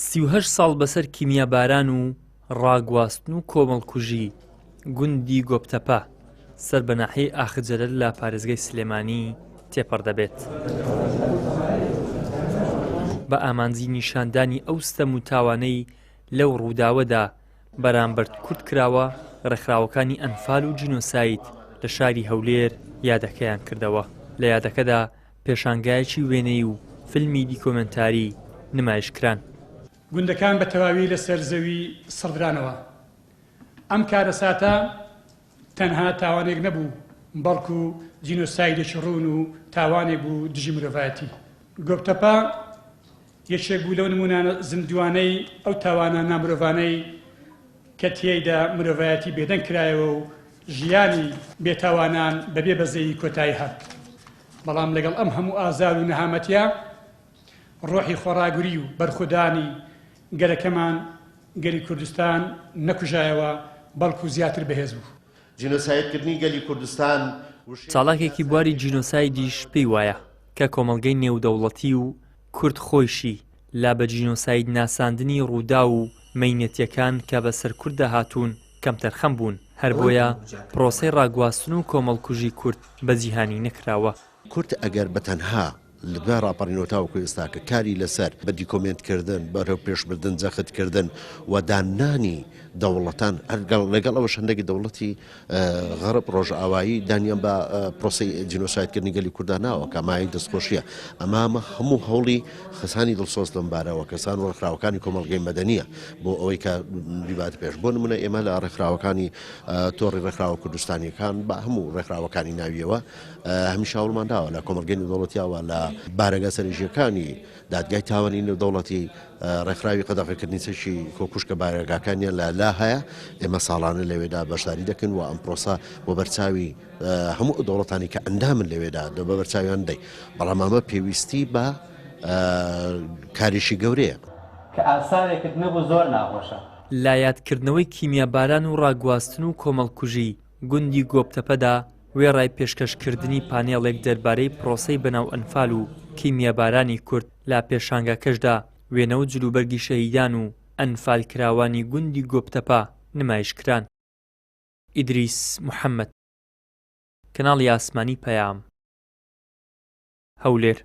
38 ساڵ بەسەر کیمیاباران و ڕاگواستن و کۆمەڵکوژی گوندی گۆبتەپە سەر بە ناحیەی ئاخجەلەل لە پارێزگای سلێمانی تێپەڕدەبێت. بە ئامانجی نیشاندانی ئەو ستەم و تاوانەی لەو ڕووداوەدا بەرامبەر کورد کراوە، ڕێکخراوەکانی ئەنفال و جینۆساید لە شاری هەولێر یادەکەیان کردەوە. لە یادەکەدا پێشانگایەکی وێنەی و فیلمی دیکۆمنتاری نمایشکران. گوندەکان بە تەواوی لەسەر زەوی سڕدرانەوە. ئەم کارەساتە تەنها تاوانێک نەبوو، بەڵکو جینۆسایدێکی ڕوون و تاوانێک بوو دژی مرۆڤایەتی. گۆبتەپە یەکێک بوو لەو نمونانە زیندوانەی ئەو تاوانە نامرۆڤانەی کە تێیدا مرۆڤایەتی بێدەنگ کرایەوە و ژیانی بێتاوانان بەبێ بەزەیی کۆتایی هات. بەڵام لەگەڵ ئەم هەموو ئازار و نەهامەتیە ڕۆحی خۆڕاگوری و بەرخودانی گەلەکەمان گەلی کوردستان نەکوژایەوە، بەڵکو زیاتر بەهێز بوو. جینۆسایدکردنی گەلی کوردستان چاڵاکێکی بواری جینۆسایدیش پێی وایە کە کۆمەڵگەی نێودەوڵەتی و کورد خۆیشی لا بە جینۆساید ناساندنی ڕوودا و مەینەتیەکان کە بەسەر کوردە هاتوون کەم تەرخەم بوون. هەر بۆیە پرۆسەی ڕاگواستن و کۆمەڵکوژی کورد بەجیهانی نەکراوە. کورد ئەگەر بەتەنها لەبار ڕاپەڕینەوە تاوەکو ئێستا کە کاری لەسەر بە دیکۆمنتکردن بەرەو پێشبردن جەختکردن و دانانی دەوڵەتان لەگەڵ ئەوە شەندێکی دەوڵەتی غەرب ڕۆژئاوایی دانیان بە پرۆسی جینۆسایدکردنی گەلی کورداناوە کە مای دەستخۆشیە. ئەمامە هەموو هەوڵی خەسانی دڵسۆز لەم بارەوە کەسان و ڕێکخراوەکانی کۆمەڵگەی مەدەنیە بۆ ئەوەی کە بیبات پێش. بۆ نمونە ئێمە لە ڕێکخراوەکانی تۆڕی ڕێکخراوە کوردستانیەکان بە هەموو ڕێکخراوەکانی ناویەوە هەمیشە هەوڵمانداوە لە کۆمەڵگەی نێودەوڵەتیەوە لە بارەگە سەرنجیەکانی دادگای تاوانی نێودەوڵەتی ڕێکخراوی قەدەغەکردنی سەرشی کۆکوشکە بارەگاکانیان لە هەیە. ئێمە ساڵانە لەوێدا بەشداری دەکەن و ئەم پرۆسە بۆ بەرچاوی هەموو دەوڵەتانی کە ئەندامن لەوێدا بە بەرچاویان دەی. بەڵام ئەمە پێویستی بە کاریشی گەورەیە کە ئاسانێکت نەبوو، زۆر ناخۆشە. لایەتکردنەوەی کیمیاباران و ڕاگواستن و کۆمەڵکوژی گوندی گۆبتەپەدا وێڕای پێشکەشکردنی پانێڵێک دەربارەی پرۆسەی بەناو ئەنفال و کیمیابارانی کورد لە پێشانگەکەشدا وێنە و جلوبەرگی شەهیدان و ئەنفالکراوانی گوندی گۆبتەپە نمایشکران. ئیدریس محەممەد، کەناڵی ئاسمانی پەیام، هەولێر.